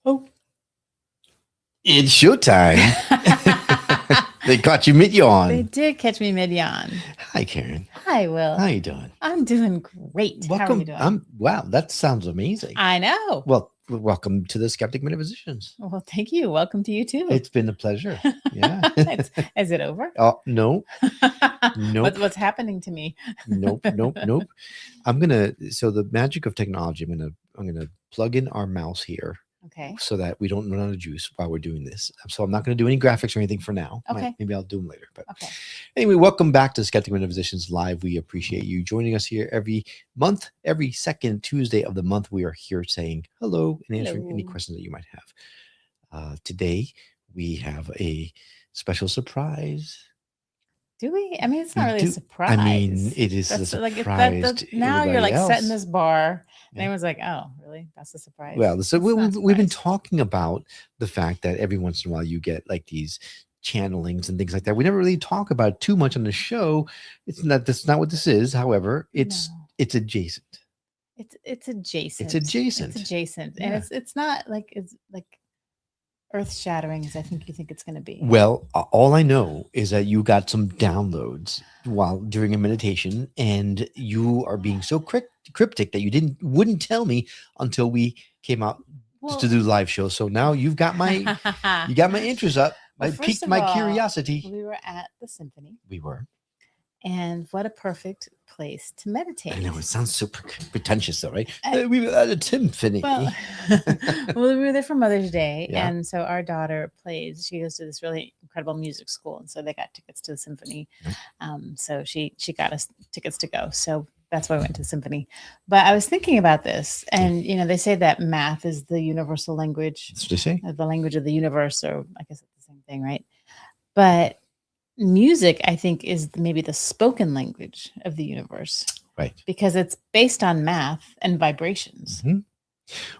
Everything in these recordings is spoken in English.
Oh, it's showtime. They caught you mid They yawn. did catch me mid-yawn. Hi, Karen. Hi, Will. How you doing? I'm doing great. How are you Welcome. doing? Wow, that sounds amazing. I know. Well, welcome to the Skeptic Metaphysicians. Well, thank you. Welcome to you too. It's been a pleasure. Yeah. Is it over? Oh no, nope, What's happening to me? nope. So the magic of technology. I'm gonna plug in our mouse here Okay. so that we don't run out of juice while we're doing this. So I'm not going to do any graphics or anything for now. Okay. Maybe I'll do them later. But Okay. anyway, welcome back to Skeptic Metaphysicians Live. We appreciate you joining us here every month, every second Tuesday of the month. We are here saying hello and answering any Hello. questions that you might have. Today, we have a special surprise. Do we? I mean, it's not We really a do. surprise. I mean, it is a That's surprise to now you're everybody like setting else. this bar, and Yeah. everyone's like, "Oh, really? That's a surprise." Well, so It's not a we've been surprise. talking about the fact that every once in a while you get like these channelings and things like that. We never really talk about it too much on the show. That's not what this is. However, it's No. it's adjacent. It's adjacent. It's adjacent. It's adjacent, Yeah. and it's not like it's like earth shattering as I think you think it's going to be. Well, all I know is that you got some downloads while during a meditation, and you are being so cryptic that you wouldn't tell me until we came out just to do the live show. So now you've got my interest up. Well, I first piqued of my all, curiosity. We were at the symphony, We were. and what a perfect place to meditate. I know it sounds so pretentious, though, right? I- We were at a symphony. Well, well, we were there for Mother's Day, Yeah. and so our daughter plays. She goes to this really incredible music school, and so they got tickets to the symphony. So she got us tickets to go. So that's why I went to the symphony. But I was thinking about this, and they say that math is the universal language, That's what they say. the language of the universe, or I guess it's the same thing, right? But music, I think, is maybe the spoken language of the universe. Right. Because it's based on math and vibrations. Mm-hmm.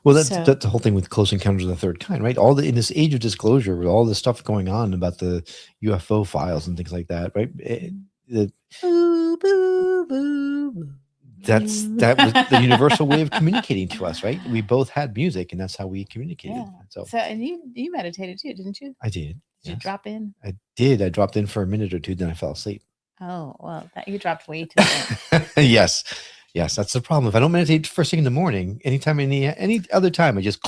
Well, that's the whole thing with Close Encounters of the Third Kind, right? In this age of disclosure, with all the stuff going on about the UFO files and things like that, right? Boo, boo, boo. That was the universal way of communicating to us, right? We both had music, and that's how we communicated. Yeah. So and you meditated too, didn't you? I did. Did you drop in? I did. I dropped in for a minute or two, then I fell asleep. Oh, well, you dropped way too late. Yes, that's the problem. If I don't meditate first thing in the morning, anytime, any other time, I just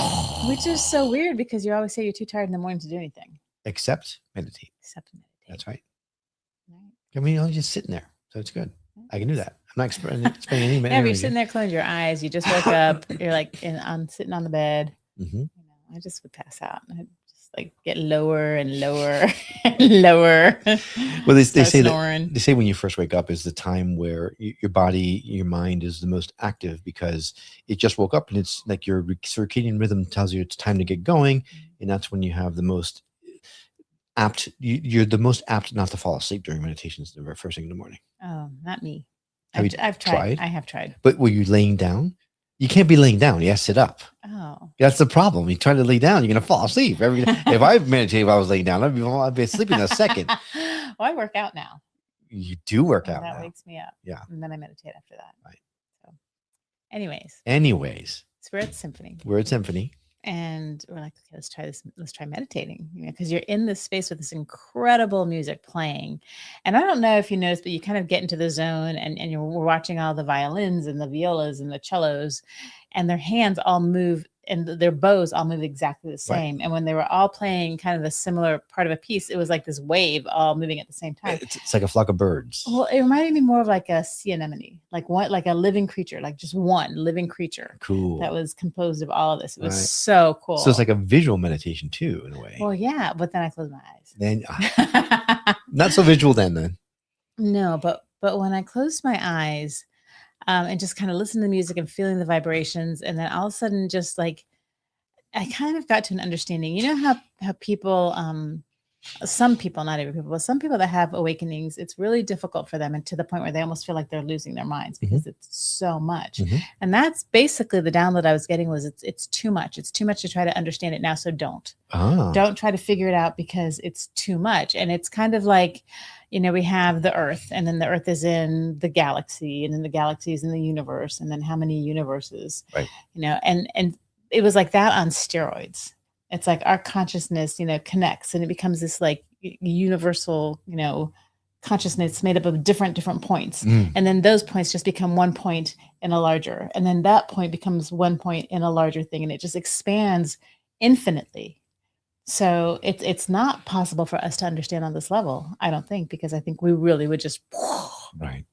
which is so weird because you always say you're too tired in the morning to do anything except meditate. That's right. I mean, I'm just sitting there, so it's good. I can do that. I'm not spending any minute. Yeah, if you're sitting there, closing your eyes, you just woke up. You're like sitting on the bed. Mm-hmm. I just would pass out. I'd just like get lower and lower and lower. Well, they say when you first wake up is the time where your body, your mind is the most active because it just woke up, and it's like your circadian rhythm tells you it's time to get going, and that's when you have the most apt. You're the most apt not to fall asleep during meditations the first thing in the morning. Oh, not me. I've tried. I have tried. But were you laying down? You can't be laying down. You have to sit up. Oh, that's the problem. You try to lay down, you're gonna fall asleep. If I meditated, if I was laying down, I'd be asleep in a second. Well, I work out now. You do work out. That wakes me up. Yeah, and then I meditate after that. Right. So, anyways, so we're at symphony. And we're like, okay, let's try this. Let's try meditating, because you're in this space with this incredible music playing. And I don't know if you noticed, but you kind of get into the zone, and we're watching all the violins and the violas and the cellos, and their hands all move, and their bows all move exactly the same. Right. And when they were all playing kind of a similar part of a piece, it was like this wave all moving at the same time. It's like a flock of birds. Well, it reminded me more of like a sea anemone, like a living creature, like just one living creature. Cool. That was composed of all of this. It was so cool. So it's like a visual meditation too, in a way. Well, yeah, but then I closed my eyes. Then not so visual then. No, but when I closed my eyes, and just kind of listened to the music and feeling the vibrations, and then all of a sudden, just like I kind of got to an understanding. You know how people, some people, not every people, but some people that have awakenings, it's really difficult for them, and to the point where they almost feel like they're losing their minds because it's so much. And that's basically the download I was getting was it's too much. It's too much to try to understand it now. So don't try to figure it out because it's too much. And it's kind of like, we have the Earth, and then the Earth is in the galaxy, and then the galaxy is in the universe, and then how many universes, right? And it was like that on steroids. It's like our consciousness, connects, and it becomes this like universal, consciousness made up of different points. And then those points just become one point in a larger, and then that point becomes one point in a larger thing, and it just expands infinitely. So it's not possible for us to understand on this level, I don't think, because I think we really would just right.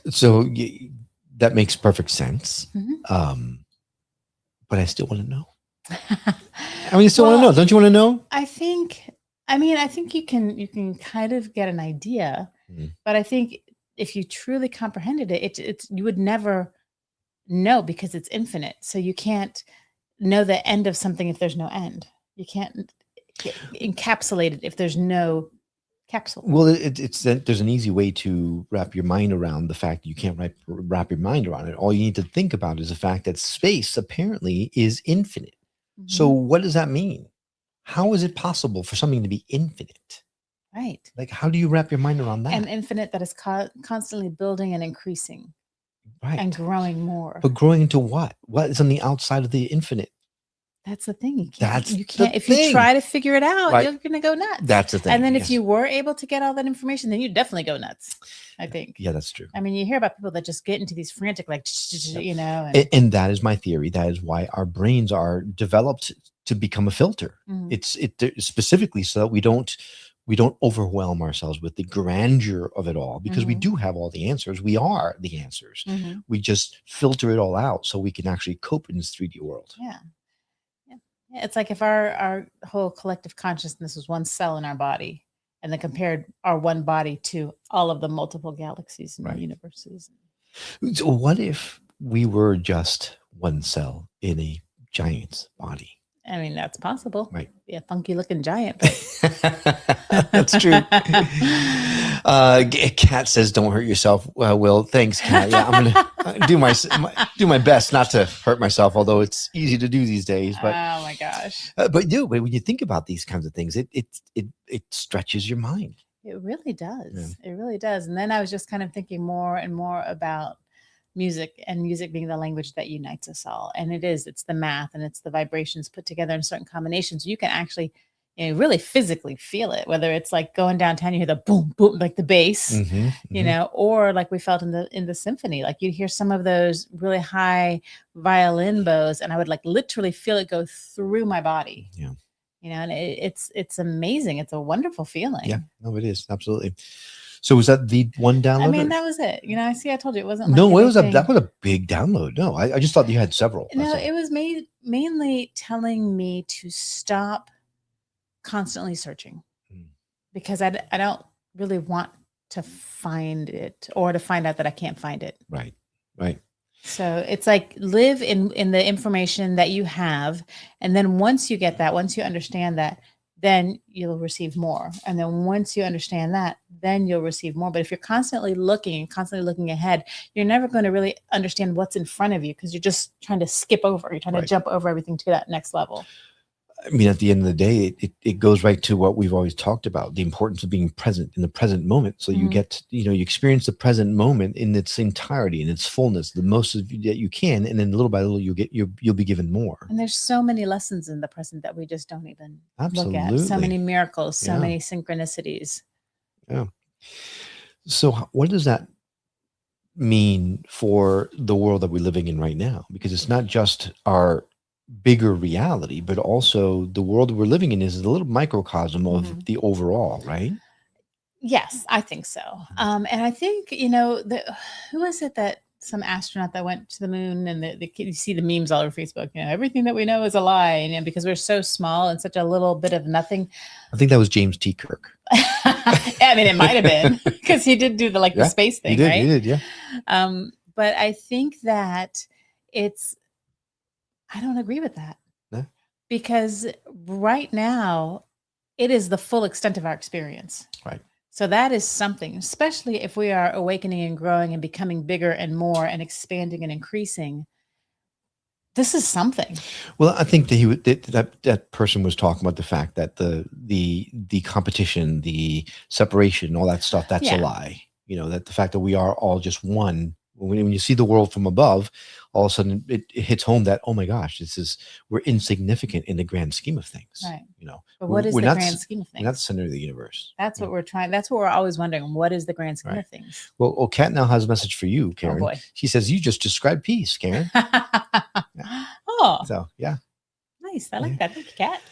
So that makes perfect sense. But I still want to know. I mean, you still want to know. Don't you want to know? I think you can kind of get an idea, but I think if you truly comprehended it, you would never know, because it's infinite. So you can't know the end of something if there's no end. You can't encapsulate it if there's no capsule. Well, there's an easy way to wrap your mind around the fact that you can't wrap your mind around it. All you need to think about is the fact that space apparently is infinite. So what does that mean? How is it possible for something to be infinite? Right. Like, how do you wrap your mind around that? An infinite that is constantly building and increasing. Right. And growing more. But growing into what? What is on the outside of the infinite? That's the thing. You can't. If you try to figure it out, right. You're going to go nuts. That's the thing. And then if you were able to get all that information, then you definitely go nuts, I think. Yeah, that's true. I mean, you hear about people that just get into these frantic, like, And that is my theory. That is why our brains are developed to become a filter. It's specifically so that we don't overwhelm ourselves with the grandeur of it all, because we do have all the answers. We are the answers. We just filter it all out so we can actually cope in this 3D world. Yeah. It's like if our whole collective consciousness was one cell in our body, and then compared our one body to all of the multiple galaxies and universes. So what if we were just one cell in a giant's body? I mean, that's possible. Right. Be a funky looking giant. But... That's true. Kat says, "Don't hurt yourself." Will, thanks, Kat. Yeah, I'm gonna do my best not to hurt myself, although it's easy to do these days. But oh my gosh! But when you think about these kinds of things, it stretches your mind. It really does. Yeah. It really does. And then I was just kind of thinking more and more about music, and music being the language that unites us all. And it's the math, and it's the vibrations put together in certain combinations. You can actually really physically feel it, whether it's like going downtown, you hear the boom, boom, like the bass, or like we felt in the symphony, like you'd hear some of those really high violin bows, and I would like literally feel it go through my body. Yeah. And it's amazing. It's a wonderful feeling. Yeah, no, it is. Absolutely. So was that the one download? I mean, that was it. I told you it wasn't. No, it was that was a big download. No, I just thought you had several. No, it was mainly telling me to stop constantly searching, because I don't really want to find it, or to find out that I can't find it. Right. So it's like live in the information that you have, and then once you get that, once you understand that, then you'll receive more. And then once you understand that, then you'll receive more. But if you're constantly looking ahead, you're never going to really understand what's in front of you, because you're just trying to skip over. You're trying to jump over everything to that next level. I mean, at the end of the day, it goes right to what we've always talked about, the importance of being present in the present moment. So you get, you experience the present moment in its entirety, in its fullness, the most that you can. And then little by little, you'll be given more. And there's so many lessons in the present that we just don't even look at. So many miracles, so many synchronicities. Yeah. So what does that mean for the world that we're living in right now? Because it's not just our bigger reality, but also the world we're living in is a little microcosm of the overall, right? Yes, I think so. And I think, who was it that some astronaut that went to the moon, and you see the memes all over Facebook, everything that we know is a lie. And because we're so small and such a little bit of nothing. I think that was James T. Kirk. I mean, it might have been, because he did do the space thing, right? He did, yeah. But I think that I don't agree with that. No? Because right now, it is the full extent of our experience. Right. So that is something, especially if we are awakening and growing and becoming bigger and more and expanding and increasing. This is something. Well, I think that person was talking about the fact that the competition, the separation, all that stuff, that's a lie. That the fact that we are all just one when you see the world from above, all of a sudden it hits home that, oh my gosh, we're insignificant in the grand scheme of things. Right. But we're, what is we're the not, grand scheme of things? We're not the center of the universe. That's what we're trying. That's what we're always wondering. What is the grand scheme of things? Well, Kat now has a message for you, Karen. Oh boy. She says, you just described peace, Karen. Oh. So, yeah. Nice. I like that. Thank you, Kat.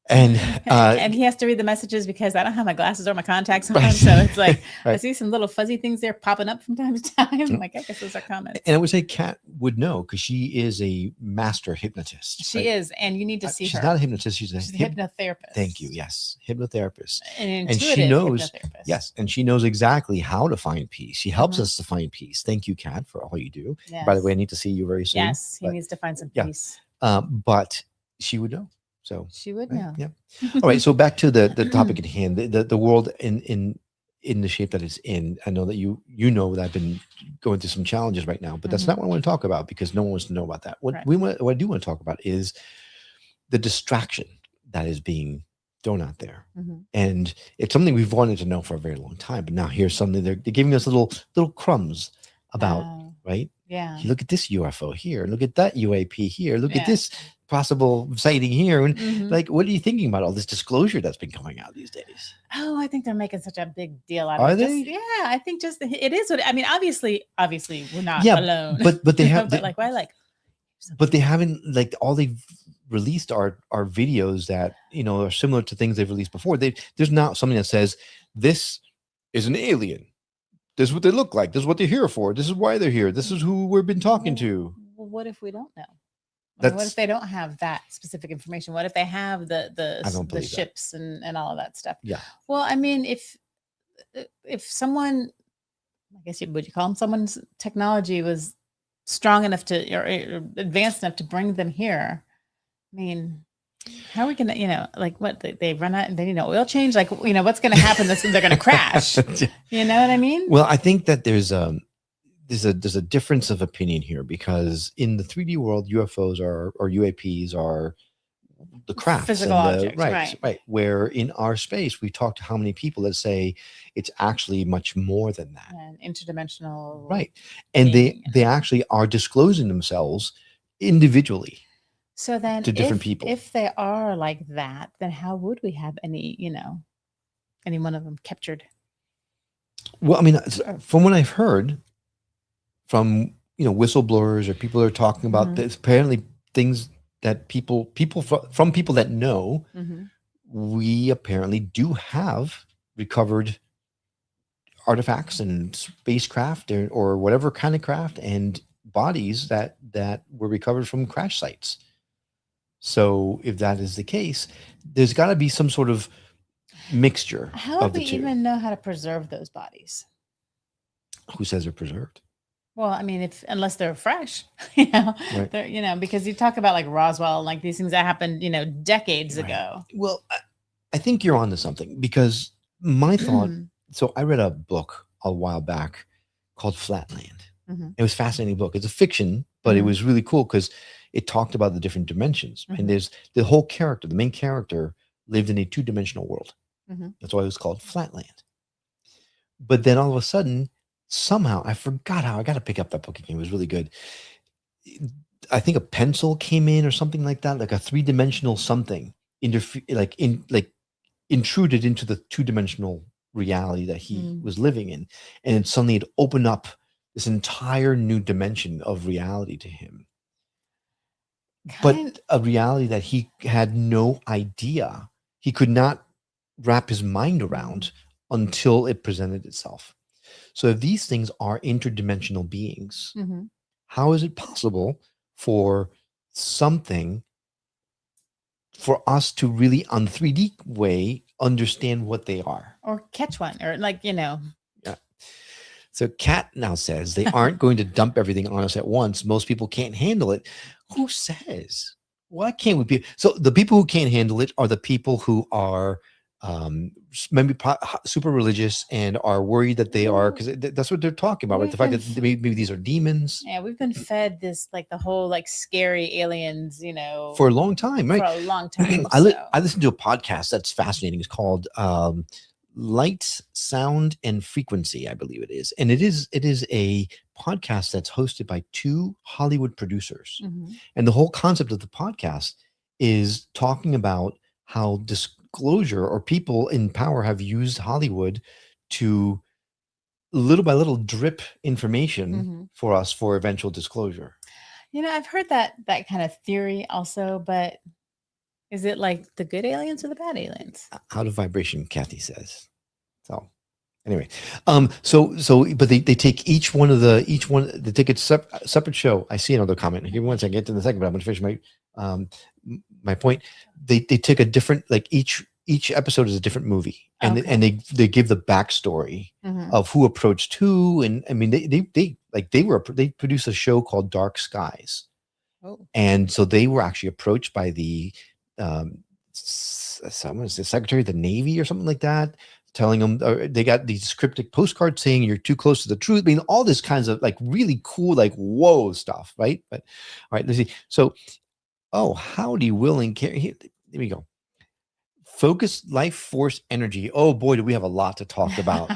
And and he has to read the messages because I don't have my glasses or my contacts on. So it's like, I see some little fuzzy things there popping up from time to time. I'm like, I guess those are comments. And I would say Kat would know because she is a master hypnotist. She is. And you need to see her. She's not a hypnotist. She's a hypnotherapist. Thank you. Yes. Hypnotherapist. And she knows, yes. And she knows exactly how to find peace. She helps us to find peace. Thank you, Kat, for all you do. Yes. By the way, I need to see you very soon. Yes. He needs to find some peace. But she would know. So she would know. Yeah. All right. So back to the topic at hand, the world in the shape that it's in. I know that you know that I've been going through some challenges right now, but that's not what I want to talk about because no one wants to know about that. What I do want to talk about is the distraction that is being thrown out there. And it's something we've wanted to know for a very long time. But now here's something they're giving us little crumbs about, right? Yeah. Look at this UFO here. Look at that UAP here. Look at this possible sighting here. And like, what are you thinking about all this disclosure that's been coming out these days? Oh, I think they're making such a big deal out of it. Are they? Yeah, I think it is what I mean. Obviously, we're not alone. But they have. But like, why? Like, but they haven't. Like, all they've released are videos that are similar to things they've released before. There's not something that says this is an alien. This is what they look like. This is what they're here for. This is why they're here. This is who we've been talking to. Well, what if we don't know? What if they don't have that specific information? What if they have the ships and all of that stuff? Yeah. Well, I mean, if someone, I guess would you call them, someone's technology was strong enough or advanced enough to bring them here, I mean, how are we gonna, like what they run out and they need an oil change? Like, what's gonna happen? They're gonna crash. You know what I mean? Well, I think that there's a difference of opinion here because in the 3D world, UFOs or UAPs are the crafts, physical objects, right. Where in our space, we talk to how many people that say it's actually much more than that, and interdimensional, right? And they actually are disclosing themselves individually. So then, to different people, if they are like that, then how would we have any one of them captured? Well, I mean, from what I've heard from whistleblowers or people that are talking about this, apparently things that people from people that know, we apparently do have recovered artifacts and spacecraft or whatever kind of craft and bodies that were recovered from crash sites. So if that is the case, there's got to be some sort of mixture. How would we even know how to preserve those bodies? Who says they're preserved? Well, I mean, unless they're fresh, they're, because you talk about like Roswell, like these things that happened, decades ago. Well, I think you're onto something because my thought. So I read a book a while back called Flatland. It was a fascinating book. It's a fiction, but it was really cool because it talked about the different dimensions. And there's the whole character, the main character lived in a 2-dimensional world. That's why it was called Flatland. But then all of a sudden, somehow, I forgot how, I got to pick up that book again. It was really good. I think a pencil came in or something like that, like a 3-dimensional something, intruded into the 2-dimensional reality that he was living in. And suddenly it opened up this entire new dimension of reality to him. But a reality that he had no idea, he could not wrap his mind around until it presented itself. So if these things are interdimensional beings, how is it possible for something, for us to really, on the 3D way, understand what they are? Or catch one, or Yeah. So Kat now says they aren't going to dump everything on us at once. Most people can't handle it. Who says? Why can't we be? So the people who can't handle it are the people who are maybe super religious and are worried that they are, because that's what they're talking about, right? The fact that maybe these are demons. Yeah, we've been fed this, like the whole like scary aliens, for a long time, right? For a long time. I listened to a podcast that's fascinating. It's called Light, Sound, and Frequency, I believe it is. And it is a podcast that's hosted by two Hollywood producers. Mhm. And the whole concept of the podcast is talking about how disclosure or people in power have used Hollywood to little by little drip information for us for eventual disclosure. I've heard that kind of theory also, but is it like the good aliens or the bad aliens? Out of vibration, Kathy says. So anyway, but they take each one they take a separate show. I see another comment. Give me one second, get to the second, but I'm going to finish my point. They take a different, like each episode is a different movie, and they give the backstory of who approached who, and I mean they produced a show called Dark Skies, and so they were actually approached by the someone was the Secretary of the Navy or something like that, telling them they got these cryptic postcards saying you're too close to the truth. I mean, all this kinds of like really cool, like whoa stuff, right? But all right, let's see. So, howdy, Will and Carrie. Here we go. Focus, life force, energy. Oh boy, do we have a lot to talk about.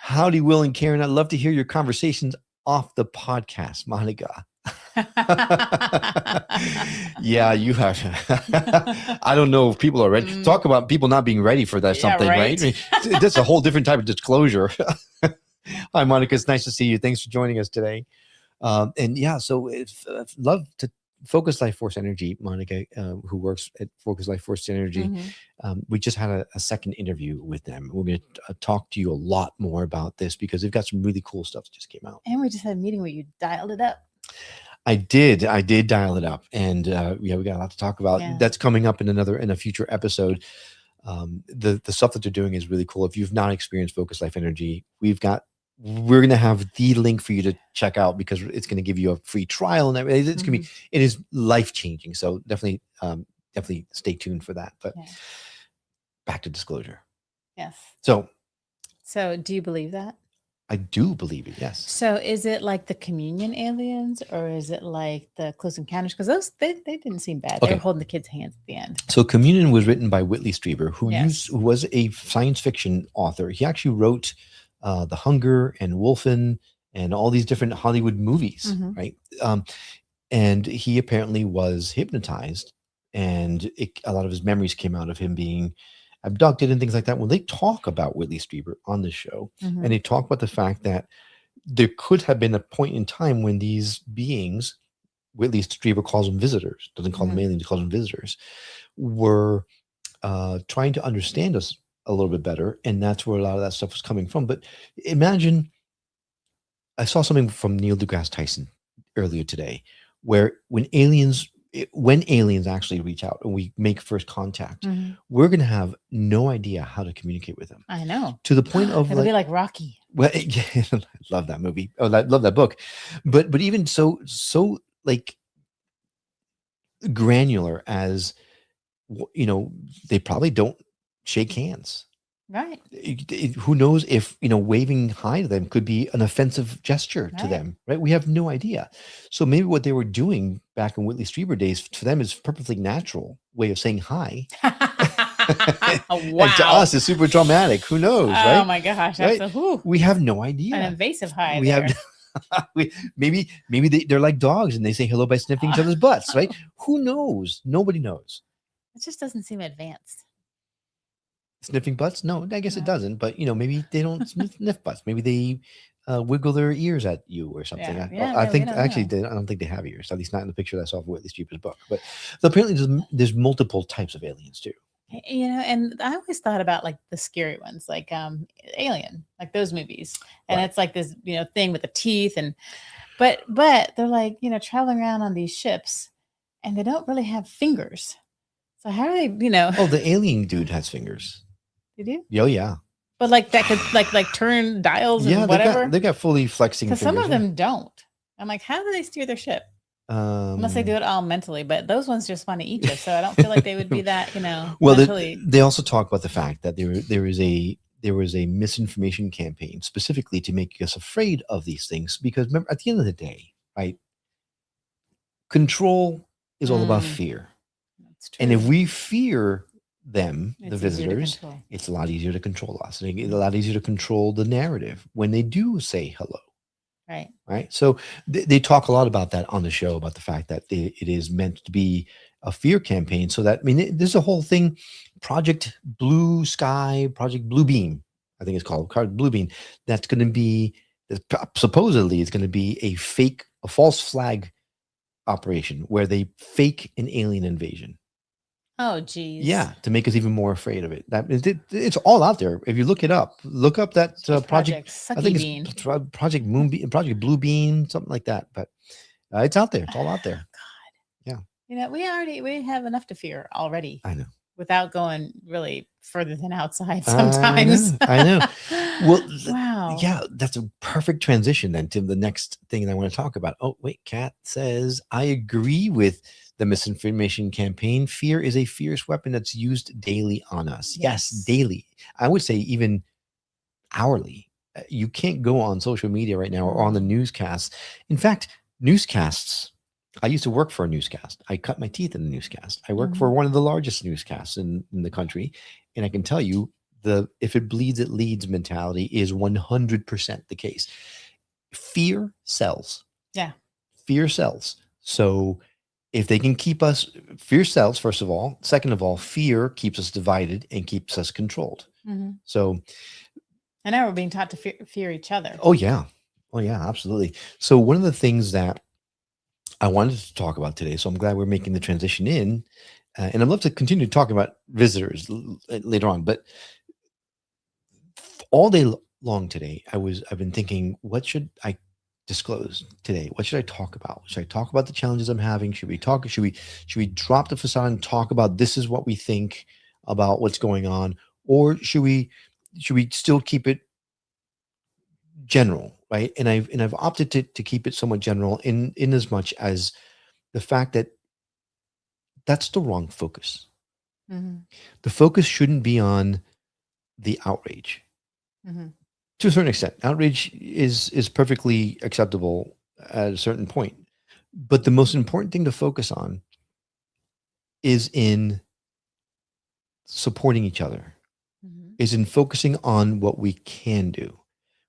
Howdy, Will and Karen. I'd love to hear your conversations off the podcast, Monica. Yeah, you have. I don't know if people are ready. Talk about people not being ready for that something, right? I mean, that's a whole different type of disclosure. Hi, Monica. It's nice to see you. Thanks for joining us today. And yeah, so love to Focus Life Force Energy, Monica, who works at Focus Life Force Energy. We just had a second interview with them. We're going to talk to you a lot more about this because they've got some really cool stuff that just came out. And we just had a meeting where you dialed it up. I did dial it up, and we got a lot to talk about. Yeah. That's coming up in a future episode. The stuff that they're doing is really cool. If you've not experienced Focus Life Energy, we're going to have the link for you to check out because it's going to give you a free trial and everything. It's going to it is life changing. So definitely stay tuned for that. But back to disclosure. Yes. So do you believe that? I do believe it, yes. So is it like the communion aliens or is it like the Close Encounters? Because those, they didn't seem bad. They were holding the kids' hands at the end. So Communion was written by Whitley Strieber, who was a science fiction author. He actually wrote The Hunger and Wolfen and all these different Hollywood movies, right? And he apparently was hypnotized, and a lot of his memories came out of him being abducted and things like that. When they talk about Whitley Strieber on the show, and they talk about the fact that there could have been a point in time when these beings, Whitley Strieber calls them visitors, doesn't call them aliens, he calls them visitors, were trying to understand us a little bit better, and that's where a lot of that stuff was coming from. But imagine, I saw something from Neil deGrasse Tyson earlier today, where when aliens actually reach out and we make first contact, we're going to have no idea how to communicate with them. I know. To the point of it'll be like Rocky. Well, I love that movie. Oh, I love that book. But even so like granular as, they probably don't shake hands. Right. Who knows if, waving hi to them could be an offensive gesture to them, right? We have no idea. So maybe what they were doing back in Whitley Strieber days, to them is perfectly natural way of saying hi. Wow. And to us, it's super traumatic. Who knows, right? Oh my gosh. That's right? We have no idea. An invasive hi. Maybe they're like dogs and they say hello by sniffing each other's butts, right? Who knows? Nobody knows. It just doesn't seem advanced. Sniffing butts? No, I guess it doesn't. But maybe they don't sniff butts. Maybe they wiggle their ears at you or something. I think actually, I don't think they have ears. At least not in the picture that I saw of Whitley Strieber's book. But apparently, there's multiple types of aliens too. And I always thought about like the scary ones, like Alien, like those movies, and it's like this thing with the teeth, but they're like traveling around on these ships, and they don't really have fingers. So how are they? Oh, the alien dude has fingers. Did you? Oh yeah. But like that could like turn dials and whatever. They got fully flexing fingers. Because some of them don't. I'm like, how do they steer their ship? Unless they do it all mentally, but those ones just want to eat you. So I don't feel like they would be that, Well, they also talk about the fact that there was a misinformation campaign specifically to make us afraid of these things. Because remember, at the end of the day, right? Control is all about fear. And if we fear them, the It's easier to visitors, control. it's a lot easier to control us. And it's a lot easier to control the narrative when they do say hello. Right. Right. So they talk a lot about that on the show, about the fact that it is meant to be a fear campaign. So that, I mean, there's a whole thing, Project Blue Sky, Project Blue Beam, I think it's called, Blue Beam. That's going to be, supposedly it's going to be a false flag operation where they fake an alien invasion. Oh, geez. Yeah, to make us even more afraid of it. It's all out there. If you look it up, look up that project. I think it's Project Moonbeam, Project Blue Beam, something like that. But it's out there. It's all out there. God. Yeah. We have enough to fear already. I know. Without going really further than outside sometimes. I know. Well, wow. Yeah, that's a perfect transition then to the next thing that I want to talk about. Oh, wait, Kat says, I agree with the misinformation campaign. Fear is a fierce weapon that's used daily on us. Yes, daily. I would say even hourly. You can't go on social media right now or on the newscasts. In fact, newscasts, I used to work for a newscast. I cut my teeth in the newscast. I work for one of the largest newscasts in the country. And I can tell you, if it bleeds, it leads mentality is 100% the case. Fear sells. Yeah. Fear sells. So if they can keep us, fear sells, first of all. Second of all, fear keeps us divided and keeps us controlled. So. And now we're being taught to fear each other. Oh, yeah. Oh, yeah, absolutely. So one of the things that I wanted to talk about today, so I'm glad we're making the transition in, and I'd love to continue talking about visitors later on, but all day long today, I've been thinking, what should I disclose today? What should I talk about? Should I talk about the challenges I'm having? Should we drop the facade and talk about this is what we think about what's going on? Or should we still keep it general, right? And I've opted to keep it somewhat general in as much as the fact that that's the wrong focus. The focus shouldn't be on the outrage. To a certain extent, outrage is perfectly acceptable at a certain point. But the most important thing to focus on is in supporting each other, is in focusing on what we can do.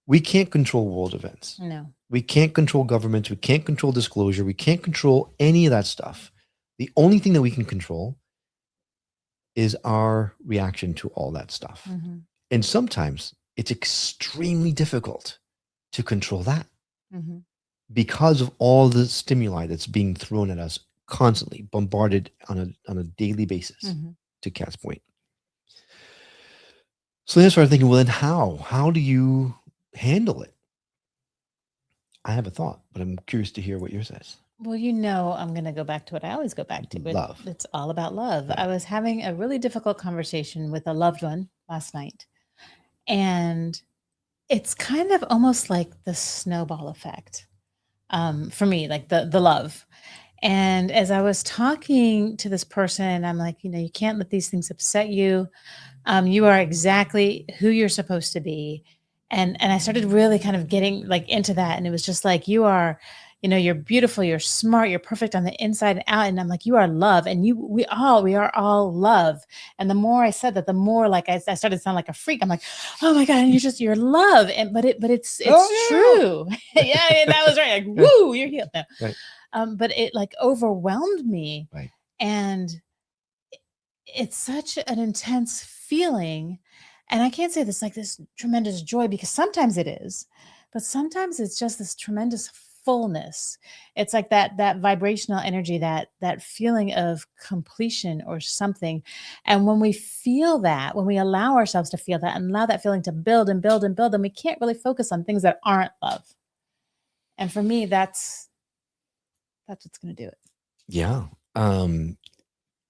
We can't control world events. No. We can't control governments. We can't control disclosure. We can't control any of that stuff. The only thing that we can control is our reaction to all that stuff. And sometimes it's extremely difficult to control that because of all the stimuli that's being thrown at us constantly, bombarded on a daily basis, to Kat's point. So then I started thinking, well, then how do you handle it? I have a thought, but I'm curious to hear what yours says. Well, I'm going to go back to what I always go back to, but love. It's all about love. Right. I was having a really difficult conversation with a loved one last night, and it's kind of almost like the snowball effect for me, like the love. And as I was talking to this person, I'm like, you can't let these things upset you. You are exactly who you're supposed to be. And I started really kind of getting like into that. And it was just like, you are, you're beautiful, you're smart, you're perfect on the inside and out. And I'm like, you are love. And we are all love. And the more I said that, the more like I started to sound like a freak. I'm like, oh my God, and you're love. And but it's true. Yeah, that was right. Like, woo, you're healed now. Right. But it like overwhelmed me. Right. And it's such an intense feeling. And I can't say this like this tremendous joy, because sometimes it is, but sometimes it's just this tremendous fullness. It's like that vibrational energy, that feeling of completion or something. And when we feel that, when we allow ourselves to feel that and allow that feeling to build and build and build, then we can't really focus on things that aren't love. And for me, that's what's going to do it. Yeah.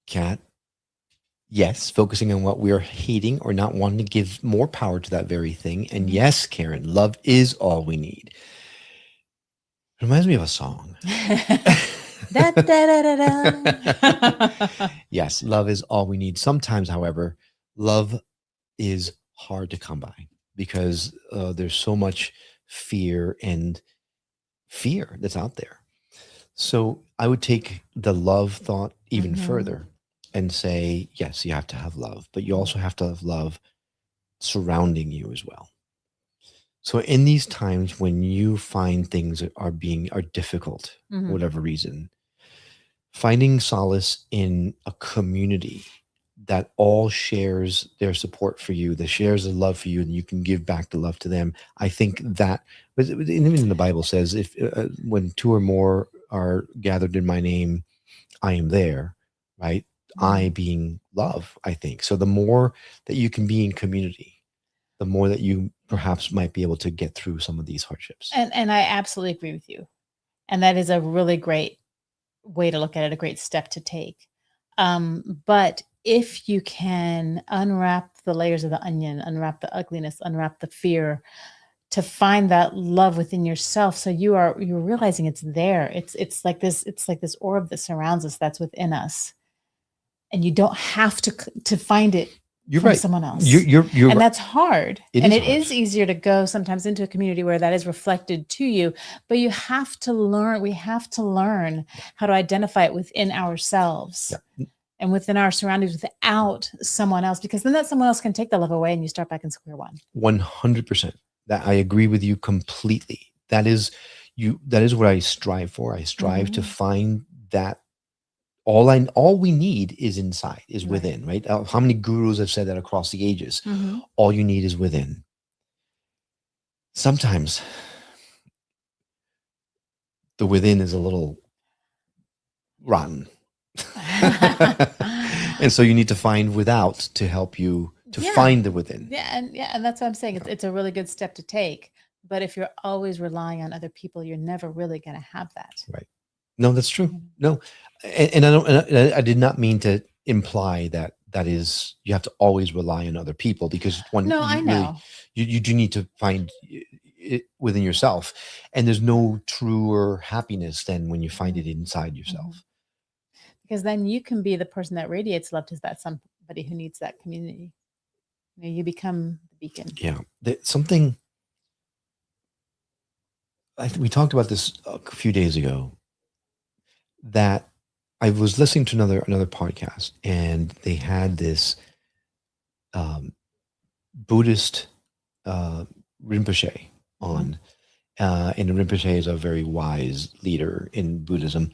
Kat, yes, focusing on what we're hating or not wanting to give more power to that very thing. And yes, Karen, love is all we need. It reminds me of a song. Da, da, da, da, da. Yes, love is all we need. Sometimes, however, love is hard to come by because there's so much fear that's out there. So I would take the love thought even further and say, yes, you have to have love, but you also have to have love surrounding you as well. So in these times when you find things are difficult, for whatever reason, finding solace in a community that all shares their support for you, that shares the love for you, and you can give back the love to them. I think that, even the Bible says, if when two or more are gathered in my name, I am there, right? I being love, I think. So the more that you can be in community, the more that you perhaps might be able to get through some of these hardships. And I absolutely agree with you. And that is a really great way to look at it, a great step to take. But if you can unwrap the layers of the onion, unwrap the ugliness, unwrap the fear, to find that love within yourself, so you're realizing it's there. It's like this orb that surrounds us, that's within us, and you don't have to find it. You're from right. Someone else. You're and right. That's hard. It is easier to go sometimes into a community where that is reflected to you, but you have to learn. We have to learn how to identify it within ourselves and within our surroundings without someone else, because then that someone else can take the love away and you start back in square one. 100%. That I agree with you completely. That is what I strive for. I strive to find that all we need is inside, is within, right? How many gurus have said that across the ages? All you need is within. Sometimes the within is a little rotten. And so you need to find without to help you to find the within. And that's what I'm saying. It's a really good step to take. But if you're always relying on other people, you're never really going to have that. Right. No, that's true. No, and I did not mean to imply that is you have to always rely on other people, because I know you do need to find it within yourself, and there's no truer happiness than when you find it inside yourself. Because then you can be the person that radiates love to that somebody who needs that community. You become the beacon. Yeah, we talked about this a few days ago, that I was listening to another podcast, and they had this Buddhist Rinpoche on, and Rinpoche is a very wise leader in Buddhism,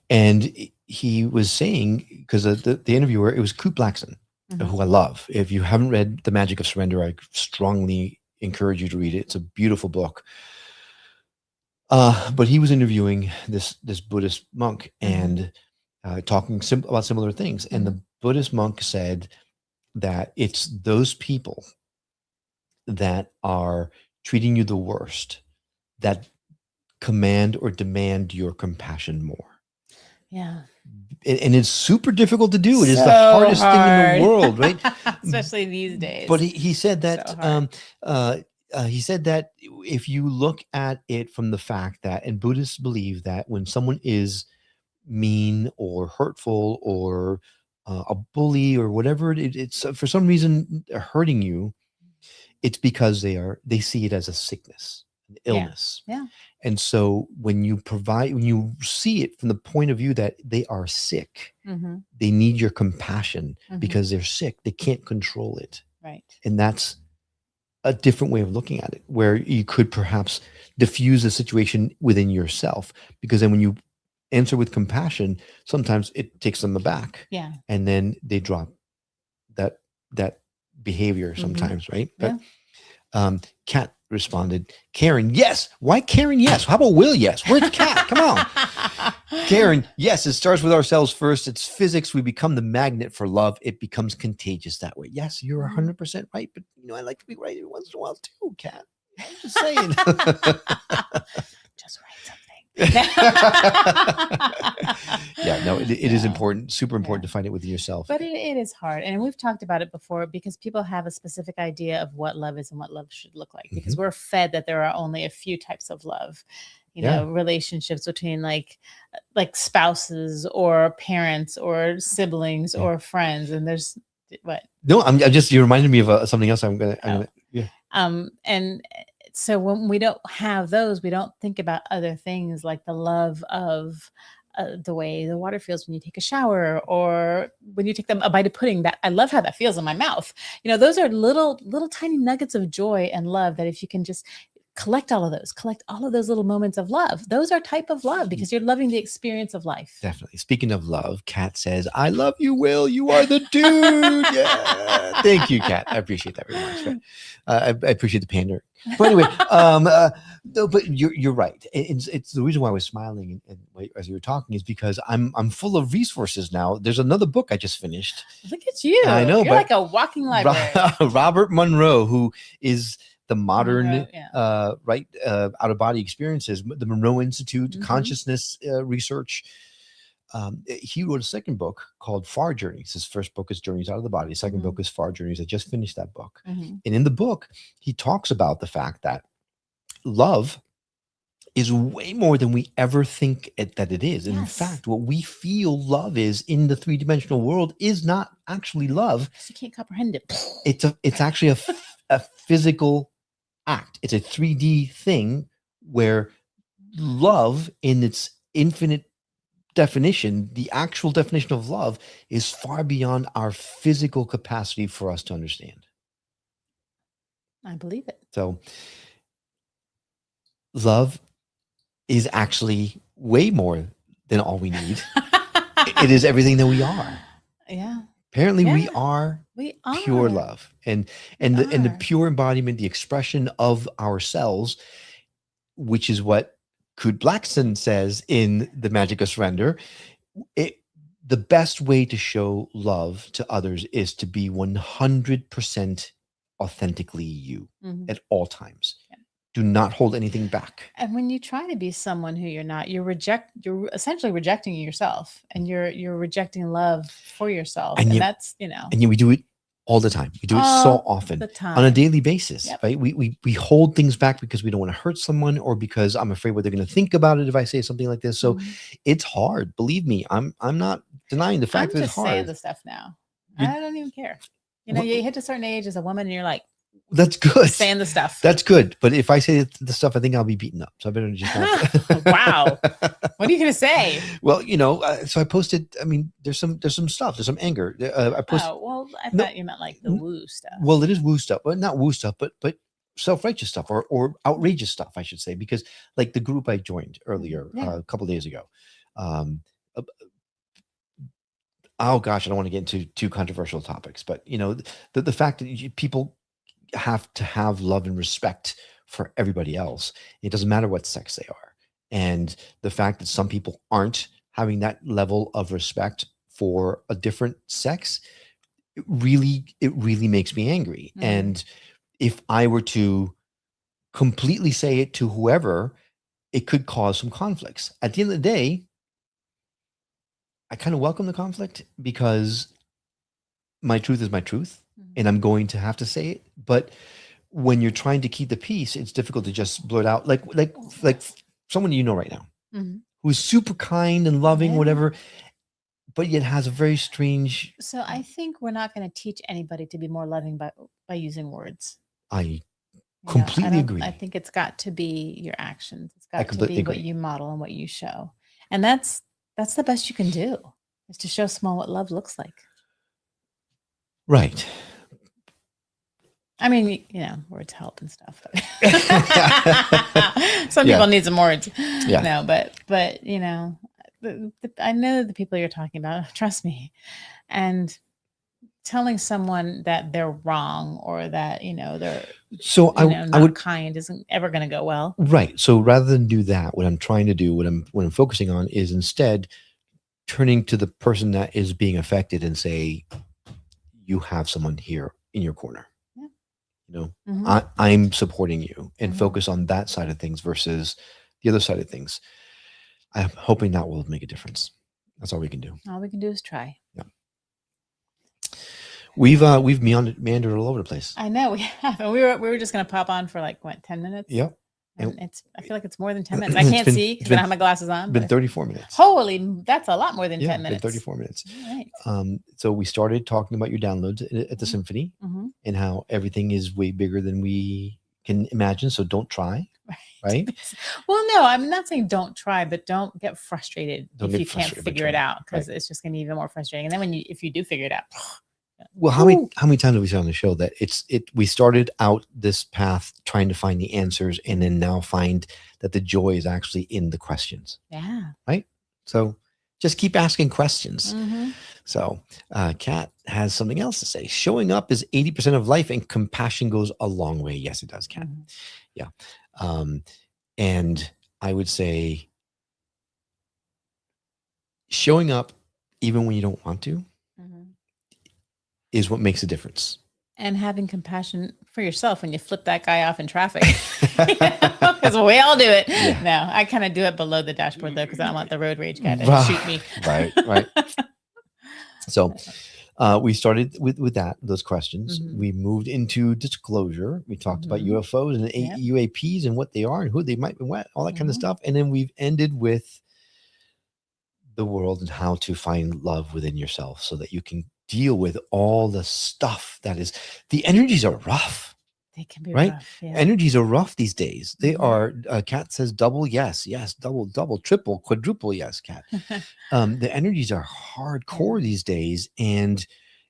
and he was saying, because the interviewer, it was Kute Blackson, who I love. If you haven't read The Magic of Surrender, I strongly encourage you to read it. It's a beautiful book. But he was interviewing this Buddhist monk and talking about similar things. And the Buddhist monk said that it's those people that are treating you the worst that command or demand your compassion more. Yeah. And it's super difficult to do. It is the hardest thing in the world, right? Especially these days. But he said that he said that if you look at it from the fact that, and Buddhists believe that when someone is mean or hurtful or a bully or whatever, it's for some reason hurting you, it's because they see it as a sickness, an illness. Yeah. And so when you see it from the point of view that they are sick, they need your compassion because they're sick. They can't control it. Right. And that's a different way of looking at it, where you could perhaps diffuse the situation within yourself, because then when you answer with compassion, sometimes it takes them aback. Yeah. And then they drop that behavior sometimes, right? Yeah. But Kat responded, Karen, yes. Why Karen, yes? How about Will, yes? Where's Kat? Come on. Karen, yes, it starts with ourselves first. It's physics. We become the magnet for love. It becomes contagious that way. Yes, you're 100% right. But, I like to be right every once in a while too, Kat. I'm just saying. Just write something. Yeah, no, it is important, super important to find it within yourself. But it is hard. And we've talked about it before, because people have a specific idea of what love is and what love should look like, because we're fed that there are only a few types of love. Relationships between like spouses or parents or siblings or friends. And there's what? No, I'm just, you reminded me of something else. And so when we don't have those, we don't think about other things like the love of the way the water feels when you take a shower, or when you take a bite of pudding. That I love how that feels in my mouth. Those are little tiny nuggets of joy and love that if you can just collect all of those little moments of love, those are type of love, because you're loving the experience of life. Definitely. Speaking of love, Kat says, I love you, Will. You are the dude. Yeah. Thank you, Kat. I appreciate that very much. I appreciate the pandering. But anyway, no, but you're right. It's the reason why I was smiling and as you were talking is because I'm full of resources now. There's another book I just finished. Look at you. I know. You're like a walking library. Robert Monroe, who is the modern out of body experiences, the Monroe Institute, consciousness research. He wrote a second book called Far Journeys. His first book is Journeys Out of the Body. His second book is Far Journeys. I just finished that book. And in the book, he talks about the fact that love is way more than we ever think that it is. And in fact, what we feel love is in the three-dimensional world is not actually love. You can't comprehend it. It's actually a physical act. It's a 3D thing where love in its infinite definition, the actual definition of love, is far beyond our physical capacity for us to understand. I believe it. So love is actually way more than all we need. It is everything that we are. Yeah. Apparently we are pure love, and the pure embodiment, the expression of ourselves, which is what Kurt Blackson says in The Magic of Surrender. The best way to show love to others is to be 100% authentically you at all times. Yeah. Do not hold anything back. And when you try to be someone who you're not, you're essentially rejecting yourself, and you're rejecting love for yourself. And that's, and we do it all the time. We do it so often on a daily basis, right? We hold things back because we don't want to hurt someone, or because I'm afraid what they're going to think about it if I say something like this. So it's hard. Believe me, I'm not denying the fact that it's hard. I'm just saying the stuff now. I don't even care. You hit a certain age as a woman and you're like, that's good. Saying the stuff. That's good. But if I say the stuff, I think I'll be beaten up. So I better just not. Wow. What are you going to say? Well, so I posted, there's some stuff. There's some anger. I posted. Oh, well, I thought you meant like the woo stuff. Well, it is woo stuff, but not woo stuff, but self-righteous stuff or outrageous stuff, I should say, because like the group I joined earlier, a couple of days ago, oh gosh, I don't want to get into too controversial topics, but the fact that people have to have love and respect for everybody else. It doesn't matter what sex they are. And the fact that some people aren't having that level of respect for a different sex, it really makes me angry. And if I were to completely say it to whoever, it could cause some conflicts. At the end of the day, I kind of welcome the conflict, because my truth is my truth. And I'm going to have to say it. But when you're trying to keep the peace, it's difficult to just blurt out like someone right now who's super kind and loving, whatever, but yet has a very strange. So I think we're not going to teach anybody to be more loving by using words. I completely agree. I think it's got to be your actions. It's got to be what you model and what you show. And that's the best you can do, is to show someone what love looks like. Right. Words help and stuff. Some people need some words. Yeah. No, but I know the people you're talking about. Trust me. And telling someone that they're wrong, or that they're not kind, isn't ever going to go well. Right. So rather than do that, what I'm trying to do, what I'm focusing on, is instead turning to the person that is being affected and say, you have someone here in your corner. I'm supporting you, and focus on that side of things versus the other side of things. I'm hoping that will make a difference. That's all we can do. All we can do is try. Yeah. We've meandered all over the place. I know we have. And we were just going to pop on for 10 minutes. Yep. And I feel like it's more than 10 minutes. I can't see because I don't have my glasses on. It's been 34 minutes. Holy, that's a lot more than 10 minutes. 34 minutes. Right. So we started talking about your downloads at the symphony, and how everything is way bigger than we can imagine. So don't try. right? Well, no, I'm not saying don't try, but don't get frustrated if you can't figure it out, because right. it's just going to be even more frustrating. And then if you do figure it out, well, how many times have we said on the show that we started out this path trying to find the answers, and then now find that the joy is actually in the questions. Yeah. Right. So just keep asking questions. Mm-hmm. So Kat has something else to say. Showing up is 80% of life, and compassion goes a long way. Yes, it does, Kat. Mm-hmm. Yeah. And I would say showing up even when you don't want to is what makes a difference. And having compassion for yourself when you flip that guy off in traffic. Because we all do it. Yeah. No, I kind of do it below the dashboard, though, because I don't want the road rage guy to shoot me. Right. So we started with those questions. Mm-hmm. We moved into disclosure. We talked about UFOs and UAPs and what they are and who they might be, all that kind of stuff. And then we've ended with the world and how to find love within yourself so that you can deal with all the stuff that is. The energies are rough. They can be right. Rough, yeah. Energies are rough these days. They are. Kat says double yes, double, triple, quadruple yes, Kat. The energies are hardcore these days, and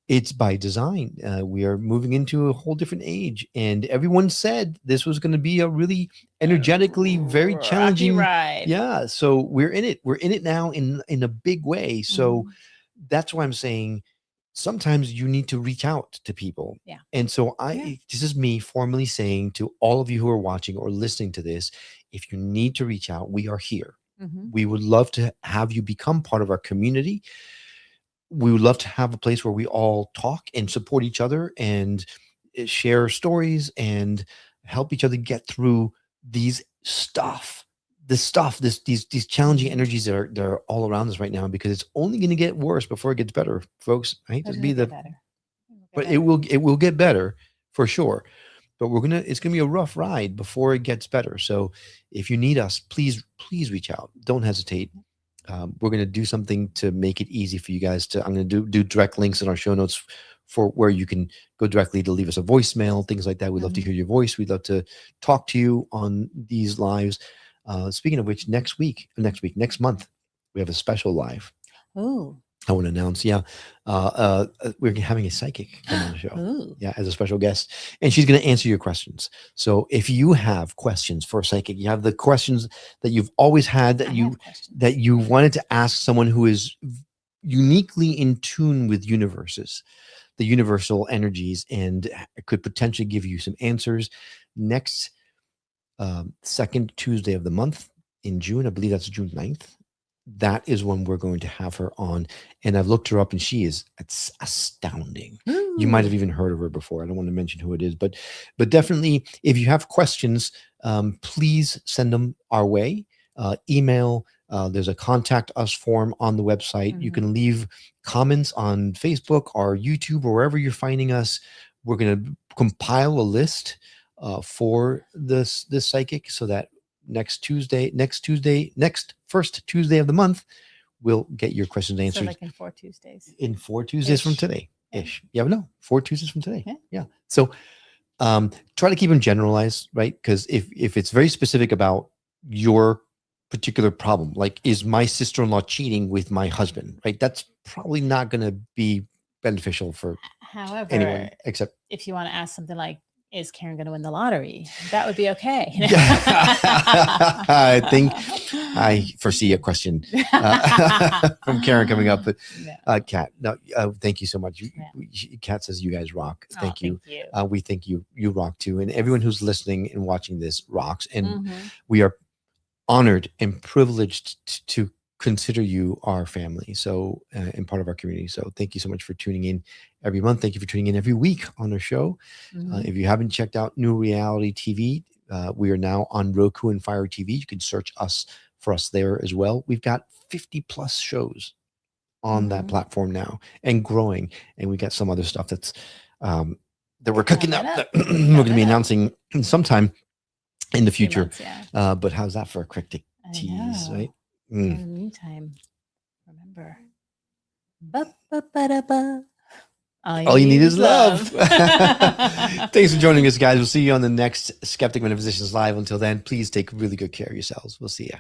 it's by design. We are moving into a whole different age, and everyone said this was going to be a really energetically very challenging ride. Yeah, so we're in it. We're in it now in a big way. So that's why I'm saying sometimes you need to reach out to people. Yeah. And so this is me formally saying to all of you who are watching or listening to this, if you need to reach out, we are here. We would love to have you become part of our community. We would love to have a place where we all talk and support each other and share stories and help each other get through these these challenging energies that are all around us right now, because it's only going to get worse before it gets better, folks. I hate to be but it will get better for sure. But it's gonna be a rough ride before it gets better. So if you need us, please reach out. Don't hesitate. We're going to do something to make it easy for you guys I'm going to do direct links in our show notes for where you can go directly to leave us a voicemail, things like that. We'd love to hear your voice. We'd love to talk to you on these lives. Speaking of which, next month, we have a special live. Oh, I want to announce, we're having a psychic come on the show. Ooh. Yeah, as a special guest, and she's going to answer your questions. So if you have questions for a psychic, you have the questions that you've always had that you wanted to ask someone who is uniquely in tune with the universal energies, and could potentially give you some answers. Next second Tuesday of the month in June, I believe that's June 9th. That is when we're going to have her on. And I've looked her up, and it's astounding. Ooh. You might have even heard of her before. I don't want to mention who it is, but definitely if you have questions, please send them our way. Email. There's a contact us form on the website. You can leave comments on Facebook or YouTube or wherever you're finding us. We're going to compile a list for this psychic, so that next first Tuesday of the month, we'll get your questions answered. So like in 4 Tuesdays. In 4 Tuesdays from today. Ish. Yeah, but no, 4 Tuesdays from today. Yeah. So try to keep them generalized, right? Because if it's very specific about your particular problem, like, is my sister-in-law cheating with my husband, right? That's probably not going to be beneficial for anyone, except if you want to ask something like, is Karen going to win the lottery? That would be okay. I think I foresee a question from Karen coming up. But Kat, no, thank you so much. Kat says you guys rock. Thank you. We think you rock too. And everyone who's listening and watching this rocks. And we are honored and privileged to consider you our family, so and part of our community. So thank you so much for tuning in every month. Thank you for tuning in every week on our show. If you haven't checked out New Reality TV, we are now on Roku and Fire TV. You can search for us there as well. We've got 50 plus shows on that platform now, and growing. And we got some other stuff that's that we're cooking up that we're going to be announcing sometime in the future. But how's that for a cryptic tease, right? In the meantime, remember, ba-ba-ba-da-ba. All you need is love. Thanks for joining us, guys. We'll see you on the next Skeptic Metaphysicians Live. Until then, please take really good care of yourselves. We'll see you.